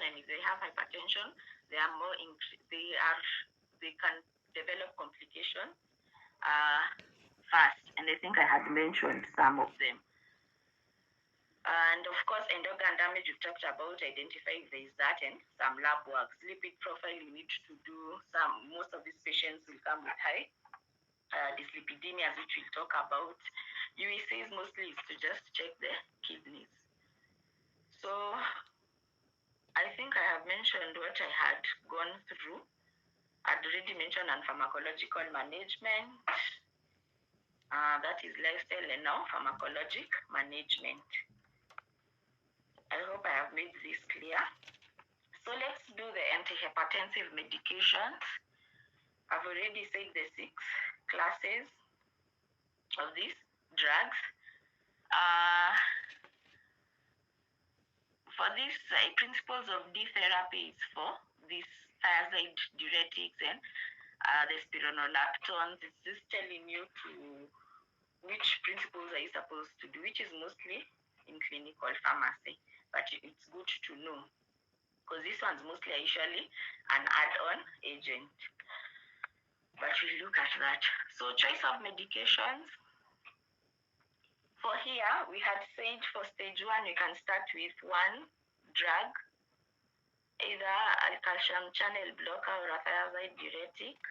and if they have hypertension, they can develop complications fast. And I think I had mentioned some of them. And of course, endocrine damage, we've talked about, identify if there is that, and some lab work. Lipid profile, you need to do some. Most of these patients will come with high dyslipidemias, which we'll talk about. UECs mostly is to just check the kidneys. So I think I have mentioned what I had gone through. I'd already mentioned on pharmacological management. That is lifestyle, and now pharmacologic management. I hope I have made this clear. So let's do the antihypertensive medications. I've already said the 6 classes of these drugs. For these principles of D therapy is for these thiazide diuretics and the spironolactones. It's just telling you to which principles are you supposed to do, which is mostly in clinical pharmacy, but it's good to know because this one's mostly usually an add-on agent. But we'll look at that. So choice of medications. For here, we had said for stage 1, you can start with one drug, either a calcium channel blocker or a thiazide diuretic,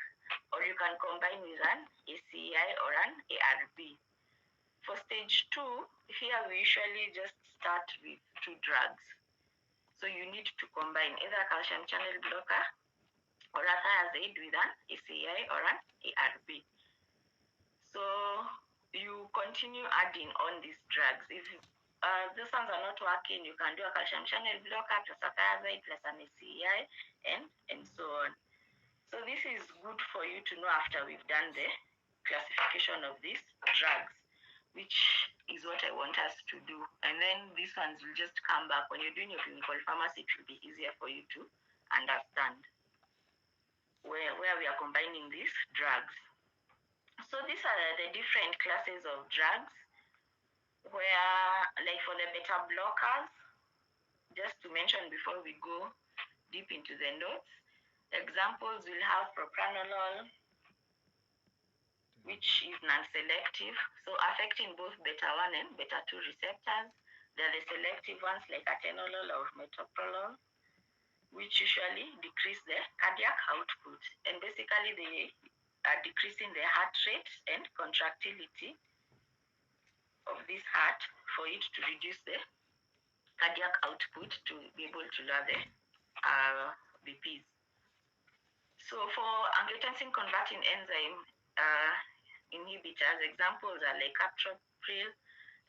or you can combine with an ACI or an ARB. For stage 2, here we usually just start with 2 drugs. So you need to combine either a calcium channel blocker or a thiazide with an ACI or an ARB. So you continue adding on these drugs. If these ones are not working, you can do a calcium channel blocker plus a thiazide plus an ACI and so on. So this is good for you to know after we've done the classification of these drugs, which is what I want us to do. And then these ones will just come back. When you're doing your clinical pharmacy, it will be easier for you to understand where we are combining these drugs. So these are the different classes of drugs where, like for the beta blockers, just to mention before we go deep into the notes, examples will have propranolol, which is non-selective, so affecting both beta-1 and beta-2 receptors. They're the selective ones like atenolol or metoprolol, which usually decrease the cardiac output. And basically they are decreasing the heart rate and contractility of this heart for it to reduce the cardiac output to be able to lower the BPs. So for angiotensin converting enzyme inhibitors, examples are like captopril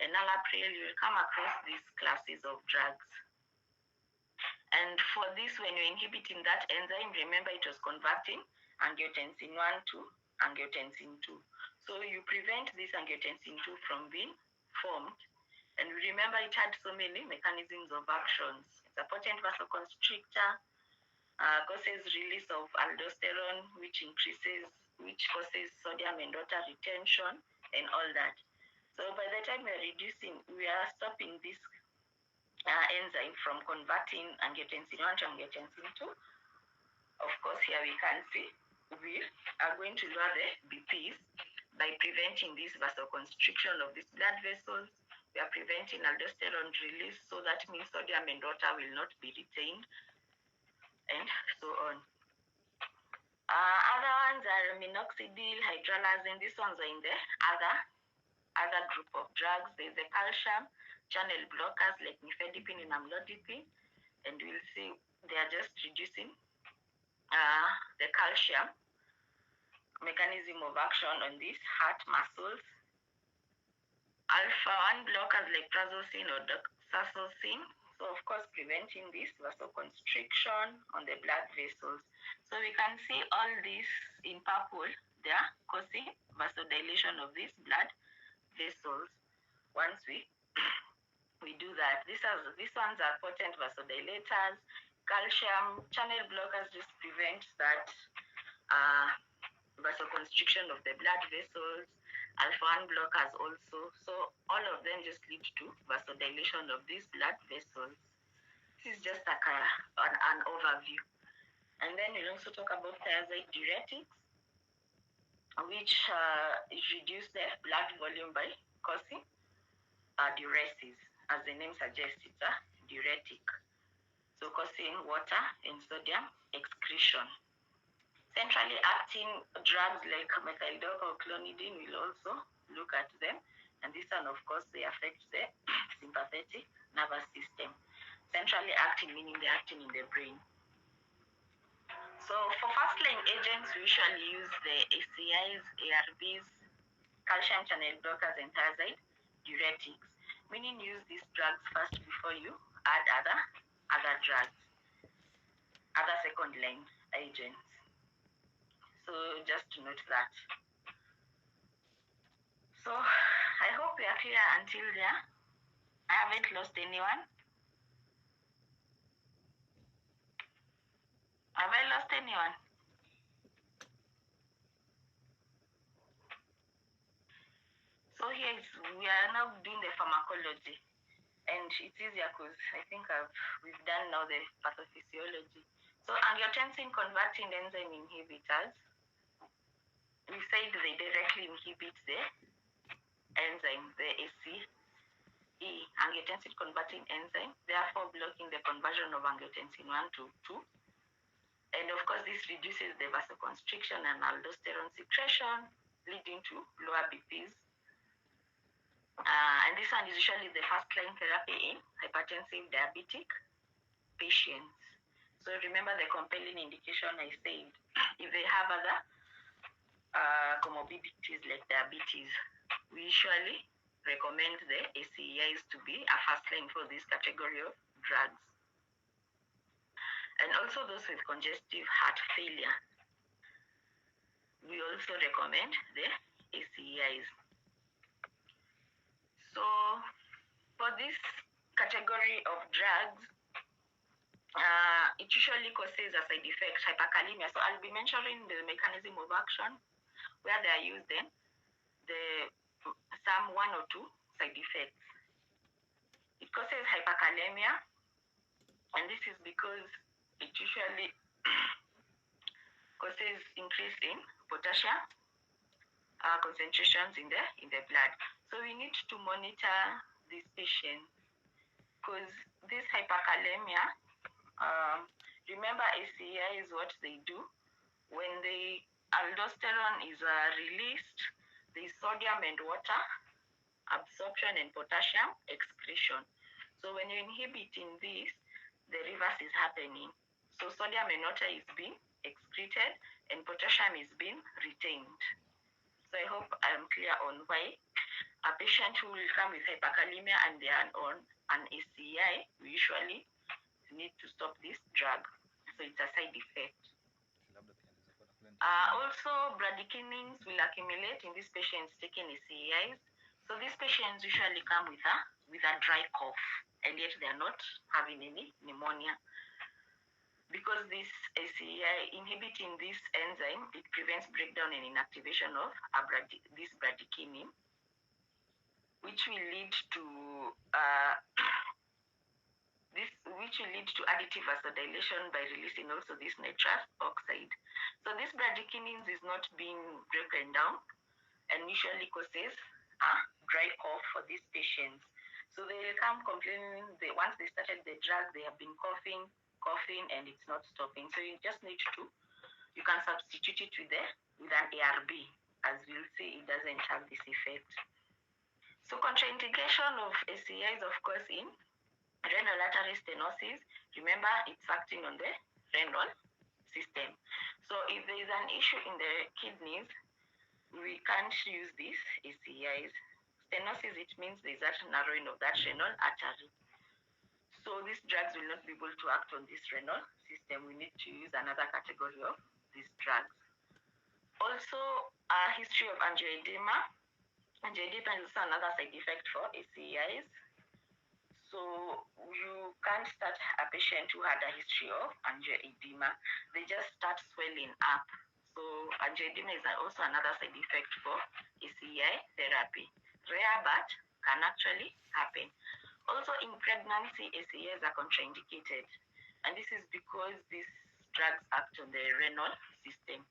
and enalapril. You will come across these classes of drugs. And for this, when you're inhibiting that enzyme, remember it was converting angiotensin 1 to angiotensin 2. So you prevent this angiotensin 2 from being formed. And remember, it had so many mechanisms of actions. It's a potent vasoconstrictor, causes release of aldosterone, which causes sodium and water retention and all that. So by the time we are stopping this enzyme from converting angiotensin 1 to angiotensin 2. Of course, here we can see we are going to lower the BPs by preventing this vasoconstriction of these blood vessels. We are preventing aldosterone release, so that means sodium and water will not be retained, and so on. Other ones are minoxidil, hydralazine. These ones are in the other group of drugs. There's the calcium channel blockers like nifedipine and amlodipine, and we'll see they are just reducing the calcium mechanism of action on these heart muscles. Alpha-1 blockers like prazosin or doxazosin, so of course preventing this vasoconstriction on the blood vessels. So we can see all these in purple, they are causing vasodilation of these blood vessels. Once we do that, these ones are potent vasodilators. Calcium channel blockers just prevent that vasoconstriction of the blood vessels. Alpha-1 blockers also. So all of them just lead to vasodilation of these blood vessels. This is just like an overview. And then we'll also talk about thiazide diuretics, which reduce the blood volume by causing diuresis. As the name suggests, it's a diuretic. So causing water and sodium excretion. Centrally acting drugs like methyl-dopa or clonidine will also look at them. And this one, of course, they affect the sympathetic nervous system. Centrally acting meaning they're acting in the brain. So for first-line agents, we usually use the ACIs, ARBs, calcium channel blockers, and thiazide diuretics, meaning use these drugs first before you add other drugs, other second-line agents. So just to note that. So I hope we are clear until there. I haven't lost anyone. Have I lost anyone? So here we are now doing the pharmacology, and it's easier because I think we've done now the pathophysiology. So angiotensin converting enzyme inhibitors, we said they directly inhibit the enzyme, the ACE, angiotensin converting enzyme, therefore blocking the conversion of angiotensin 1 to 2. And of course, this reduces the vasoconstriction and aldosterone secretion, leading to lower BPs. And this one is usually the first-line therapy in hypertensive diabetic patients. So remember the compelling indication I said, if they have other comorbidities like diabetes, we usually recommend the ACEIs to be a first-line for this category of drugs. And also those with congestive heart failure, we also recommend the ACEIs. So for this category of drugs, it usually causes a side effect, hyperkalemia. So I'll be mentioning the mechanism of action, where they are used in some 1 or 2 side effects. It causes hyperkalemia, and this is because it usually causes increase in potassium concentrations in the blood. So we need to monitor these patients, because this hyperkalemia, remember ACEI is what they do. When the aldosterone is released, the sodium and water absorption and potassium excretion. So when you're inhibiting this, the reverse is happening. So sodium and water is being excreted and potassium is being retained. So I hope I'm clear on why a patient who will come with hyperkalemia and they are on an ACEI, we usually need to stop this drug. So it's a side effect. Also, bradykinins will accumulate in these patients taking ACEIs. So these patients usually come with a dry cough, and yet they are not having any pneumonia. Because this ACEI inhibiting this enzyme, it prevents breakdown and inactivation of this bradykinin, which will lead to additive vasodilation by releasing also this nitrous oxide. So this bradykinin is not being broken down and usually causes a dry cough for these patients. So they will come complaining once they started the drug, they have been coughing, and it's not stopping. So you just need you can substitute it with an ARB. As we'll see, it doesn't have this effect. So contraindication of ACEI is, of course, in renal artery stenosis. Remember, it's acting on the renal system. So if there is an issue in the kidneys, we can't use these ACEIs. Stenosis, it means there's that narrowing of that renal artery. So these drugs will not be able to act on this renal system. We need to use another category of these drugs. Also, a history of angioedema. Angioedema is also another side effect for ACEIs. So you can't start a patient who had a history of angioedema. They just start swelling up. So angioedema is also another side effect for ACEI therapy. Rare, but can actually happen. Also in pregnancy, ACEIs are contraindicated. And this is because these drugs act on the renal system.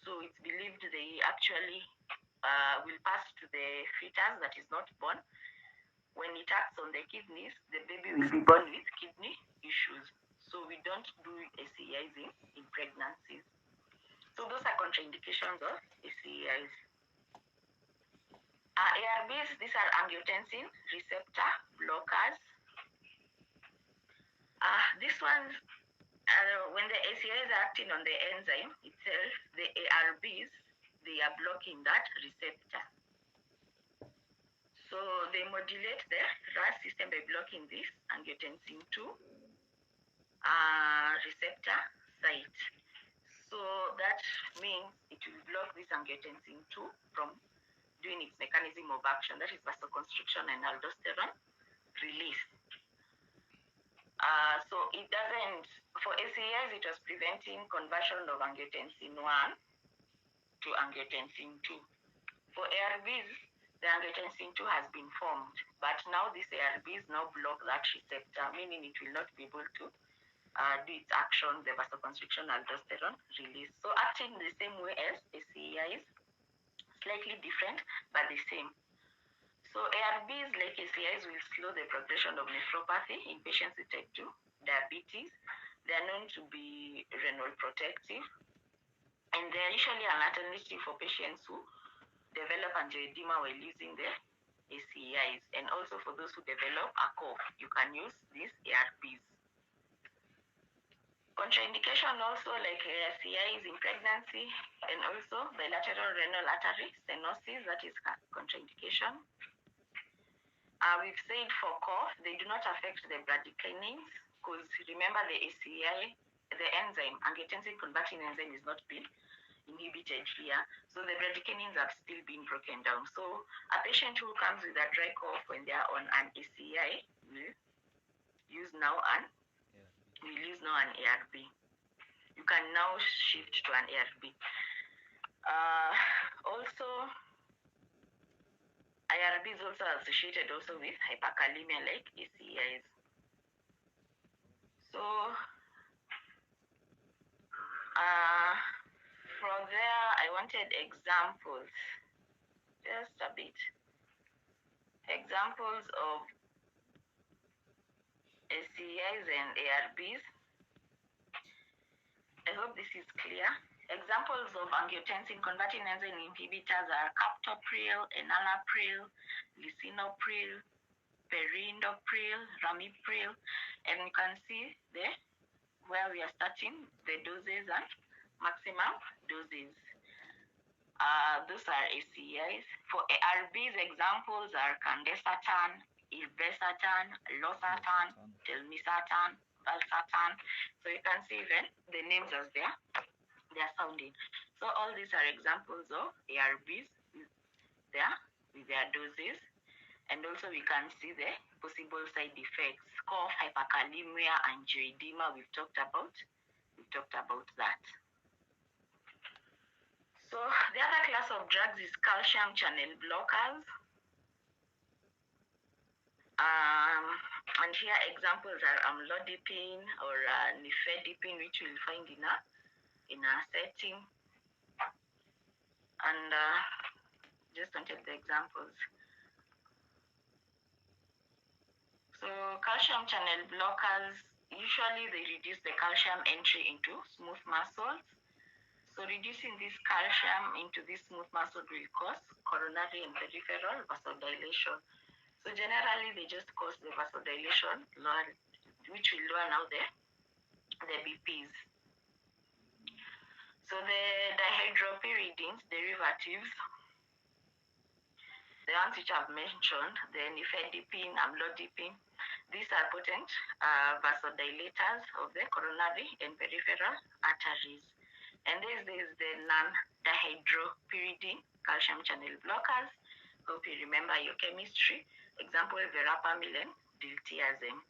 So it's believed they actually will pass to the fetus that is not born. When it acts on the kidneys, the baby will be born with kidney issues. So we don't do ACEIs in pregnancies. So those are contraindications of ACEIs. ARBs, these are angiotensin receptor blockers. This one, when the ACEIs are acting on the enzyme itself, the ARBs, they are blocking that receptor. So they modulate the RAS system by blocking this angiotensin 2 receptor site. So that means it will block this angiotensin 2 from doing its mechanism of action, that is vasoconstriction and aldosterone release. So it doesn't, for ACEIs, it was preventing conversion of angiotensin 1 to angiotensin 2. For ARBs, the angiotensin 2 has been formed, but now these ARBs now block that receptor, meaning it will not be able to do its action, the vasoconstriction aldosterone release. So acting the same way as ACEIs, slightly different, but the same. So ARBs, like ACEIs, will slow the progression of nephropathy in patients with type 2 diabetes. They are known to be renal protective, and they are usually an alternative for patients who develop angioedema while using the ACEIs, and also for those who develop a cough, you can use these ARBs. Contraindication also, like ACEIs in pregnancy, and also bilateral renal artery stenosis, that is contraindication. We've said for cough, they do not affect the bradykinins, because remember the ACEI, the enzyme, angiotensin converting enzyme, is not being inhibited here. So the bradykinins have still been broken down. So a patient who comes with a dry cough when they are on an ACEI will use now an ARB. You can now shift to an ARB. Also, IRB is also associated also with hyperkalemia like ACEIs. So from there, I wanted examples, just a bit. Examples of ACEIs and ARBs. I hope this is clear. Examples of angiotensin converting enzyme inhibitors are captopril, enalapril, lisinopril, perindopril, ramipril, and you can see there where we are starting the doses and maximum doses. Those are ACEIs. For ARBs, examples are candesartan, irbesartan, losartan, telmisartan, valsartan. So you can see even the names as they are sounding. So all these are examples of ARBs with their doses. And also we can see the possible side effects: cough, hyperkalemia, angioedema. We've talked about that. So the other class of drugs is calcium channel blockers. And here examples are amlodipine or nifedipine, which we'll find in a setting. And just wanted the examples. So calcium channel blockers, usually they reduce the calcium entry into smooth muscles. So reducing this calcium into this smooth muscle will cause coronary and peripheral vasodilation. So generally they just cause the vasodilation, which will lower now the BPs. So the dihydropyridines derivatives, the ones which I've mentioned, the nifedipine, amlodipine, these are potent vasodilators of the coronary and peripheral arteries. And this is the non-dihydropyridine calcium channel blockers. Hope you remember your chemistry. Example, verapamil and diltiazem.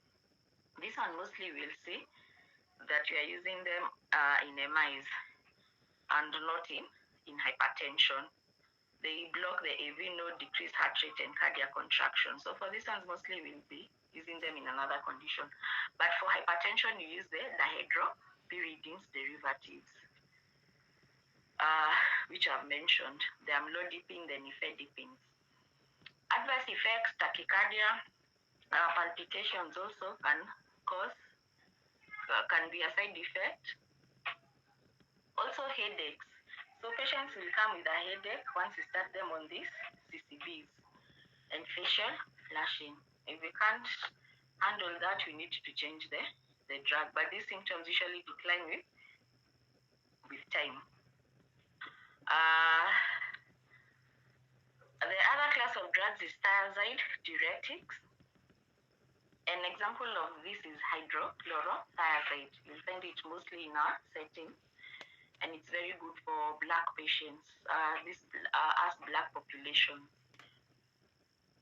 This one mostly we'll see that we are using them in MIs and not in hypertension. They block the AV node, decrease heart rate and cardiac contraction. So for this one mostly will be using them in another condition. But for hypertension, you use the dihydropyridines derivatives, which I've mentioned, the amlodipine, the nifedipines. Adverse effects, tachycardia, palpitations also can be a side effect. Also headaches. So patients will come with a headache once you start them on these CCBs, and facial flushing. If we can't handle that, we need to change the drug. But these symptoms usually decline with time. The other class of drugs is thiazide diuretics. An example of this is hydrochlorothiazide. You'll find it mostly in our setting, and it's very good for black patients, us black population.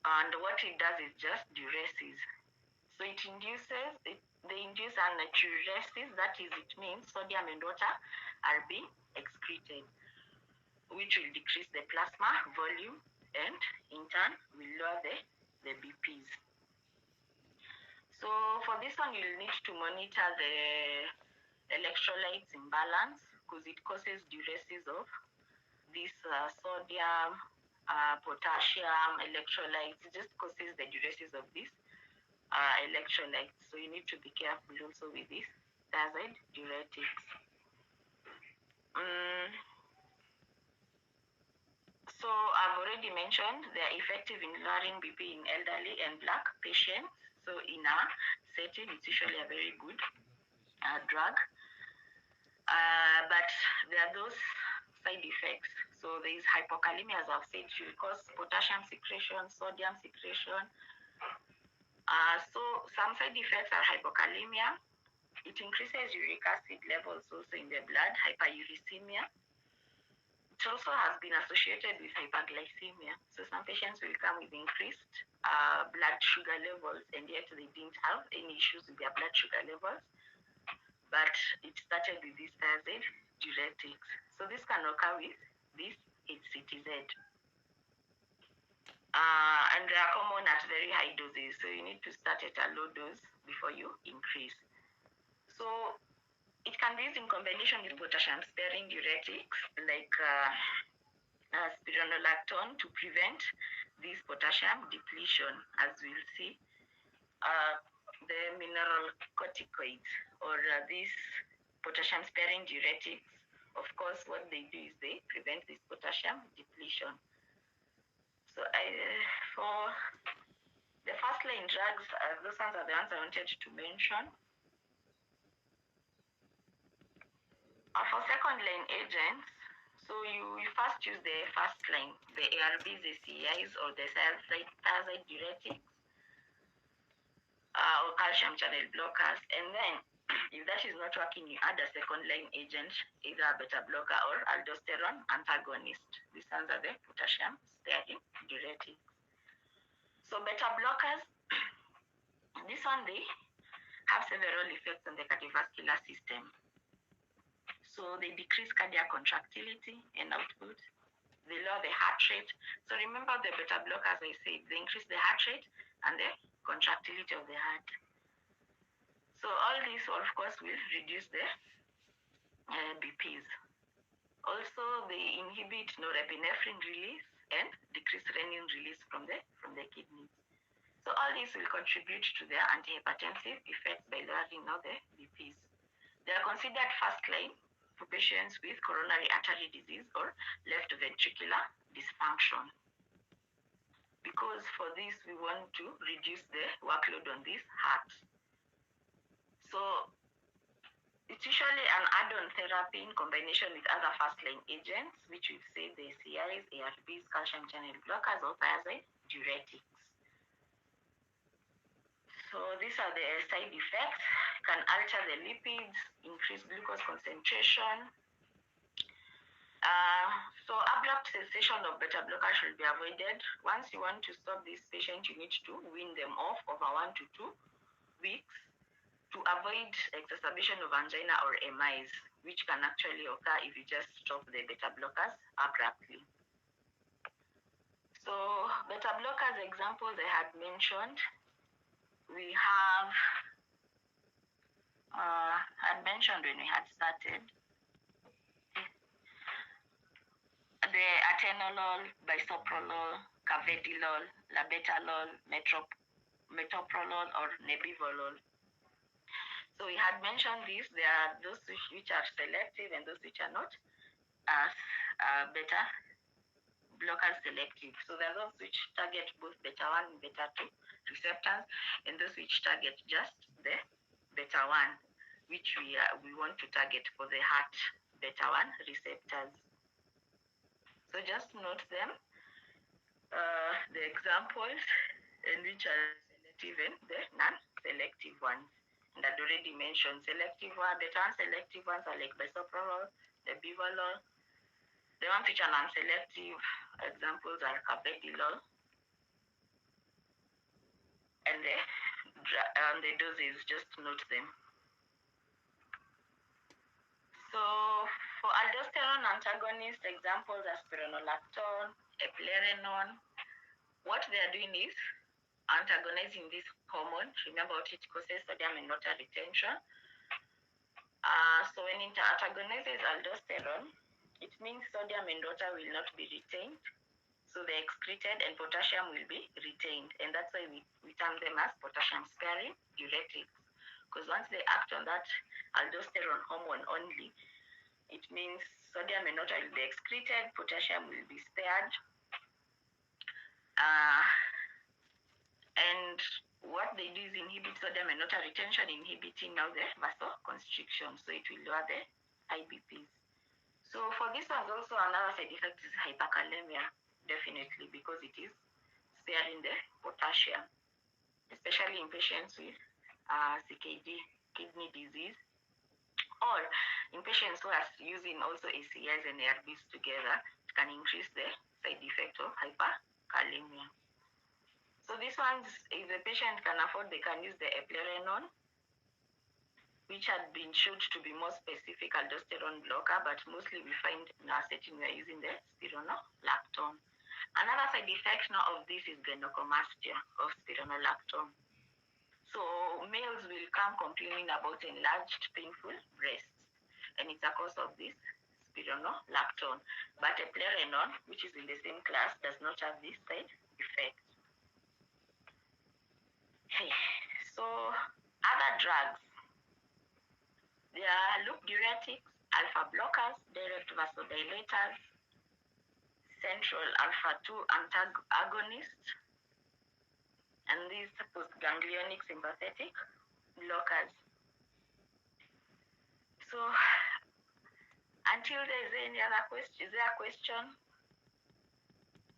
And what it does is just diuresis. So they induce a natriuresis. That is, it means sodium and water are being excreted, which will decrease the plasma volume and in turn will lower the BPs. So for this one, you'll need to monitor the electrolytes imbalance, because it causes diuresis of this sodium, potassium electrolytes. It just causes the diuresis of these electrolytes. So you need to be careful also with this thiazide diuretics. So I've already mentioned they're effective in lowering BP in elderly and black patients. So in a setting, it's usually a very good drug. But there are those side effects. So there is hypokalemia, as I've said, it will cause potassium secretion, sodium secretion. So some side effects are hypokalemia. It increases uric acid levels also in the blood, hyperuricemia. It also has been associated with hyperglycemia. So some patients will come with increased blood sugar levels, and yet they didn't have any issues with their blood sugar levels, but it started with this thiazide diuretics. So this can occur with this HCTZ. And they are common at very high doses. So you need to start at a low dose before you increase. So it can be used in combination with potassium-sparing diuretics like spironolactone to prevent this potassium depletion, as we'll see. The mineral corticoids or these potassium-sparing diuretics, of course, what they do is they prevent this potassium depletion. So for the first-line drugs, those ones are the ones I wanted to mention. For second-line agents, so you first use the first line, the ARBs, the CEIs, or the thiazide diuretics, or calcium channel blockers, and then if that is not working, you add a second-line agent, either a beta blocker or aldosterone antagonist. These ones are the potassium-sparing diuretics. So beta blockers, this one, they have several effects on the cardiovascular system. So they decrease cardiac contractility and output. They lower the heart rate. So remember the beta blockers, I said, they increase the heart rate and the contractility of the heart. So all this, of course, will reduce the BPs. Also, they inhibit norepinephrine release and decrease renin release from the kidneys. So all this will contribute to their antihypertensive effects by lowering now the BPs. They are considered first line for patients with coronary artery disease or left ventricular dysfunction, because for this we want to reduce the workload on this heart. So it's usually an add-on therapy in combination with other first-line agents, which we've said the CIs, ARBs, calcium channel blockers, or thiazide diuretics. So these are the side effects. Can alter the lipids, increase glucose concentration. So abrupt cessation of beta blocker should be avoided. Once you want to stop this patient, you need to wean them off over 1 to 2 weeks to avoid exacerbation of angina or MIs, which can actually occur if you just stop the beta blockers abruptly. So beta blockers examples I had mentioned, we have, I mentioned when we had started, the atenolol, bisoprolol, carvedilol, labetalol, metoprolol, or nebivolol. So we had mentioned this. There are those which are selective and those which are not as beta blockers selective. So there are those which target both beta 1 and beta 2 receptors, and those which target just the beta 1, which we want to target for the heart beta 1 receptors. So just note them, the examples, and which are selective and the non-selective ones. And I'd already mentioned selective one, beta 1 selective ones are like bisoprolol, the bivalol. The ones which are non-selective examples are carvedilol, and the doses, just note them. So for aldosterone antagonist, examples are spironolactone, eplerenone. What they are doing is antagonizing this hormone. Remember what it causes, sodium and water retention. So when it antagonizes aldosterone, it means sodium and water will not be retained. So they're excreted and potassium will be retained. And that's why we term them as potassium sparing diuretics. Because once they act on that aldosterone hormone only, it means sodium and water will be excreted, potassium will be spared. And what they do is inhibit sodium and water retention, inhibiting now the vasoconstriction. So it will lower the IBPs. So for this one, also another side effect is hyperkalemia, definitely, because it is sparing the potassium, especially in patients with CKD, kidney disease, or in patients who are using also ACIs and ARBs together. It can increase the side effect of hyperkalemia. So these ones, if the patient can afford, they can use the eplerenone, which had been shown to be more specific aldosterone blocker, but mostly we find in our setting we are using the spironolactone. Another side effect now of this is gynecomastia of spironolactone. So males will come complaining about enlarged, painful breasts, and it's a cause of this spironolactone. But eplerenone, which is in the same class, does not have this side effect. So other drugs, there are loop diuretics, alpha blockers, direct vasodilators, central alpha 2 antagonists, and these postganglionic sympathetic blockers. So until there is any other question, is there a question?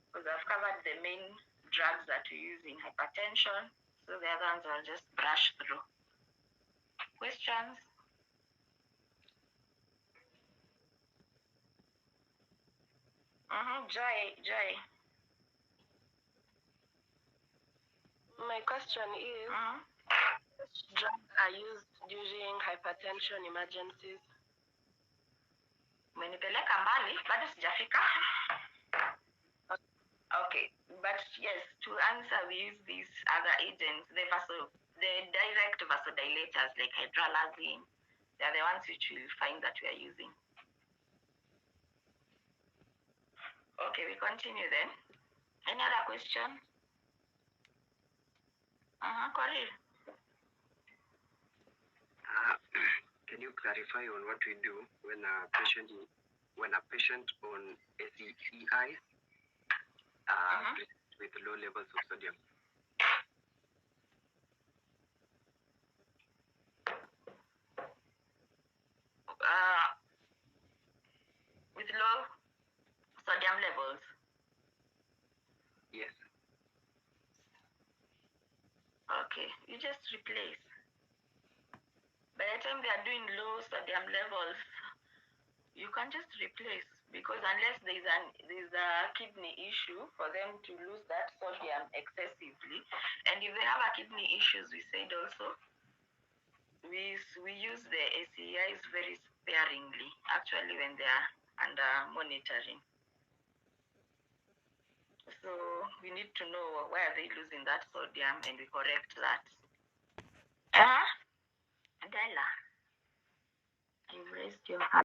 Because I've covered the main drugs that we use in hypertension, so the other ones I'll just brush through. Questions? Joy. My question is, which drugs are used during hypertension emergencies? Umenipeleka mbali, bado sijafika. Okay, but yes, to answer, we use these other agents, the direct vasodilators like hydralazine. They are the ones which we'll find that we are using. Okay, we continue then. Any other question? Corey. Can you clarify on what we do when a patient on ACEI with low levels of sodium? With low sodium levels? Yes. Okay, you just replace. By the time they are doing low sodium levels, you can just replace, because unless there's a kidney issue for them to lose that sodium excessively, and if they have a kidney issues, we said also we use the ACEIs very sparingly, actually, when they are under monitoring. So we need to know why are they losing that sodium, and we correct that. Adela, you've raised your hand.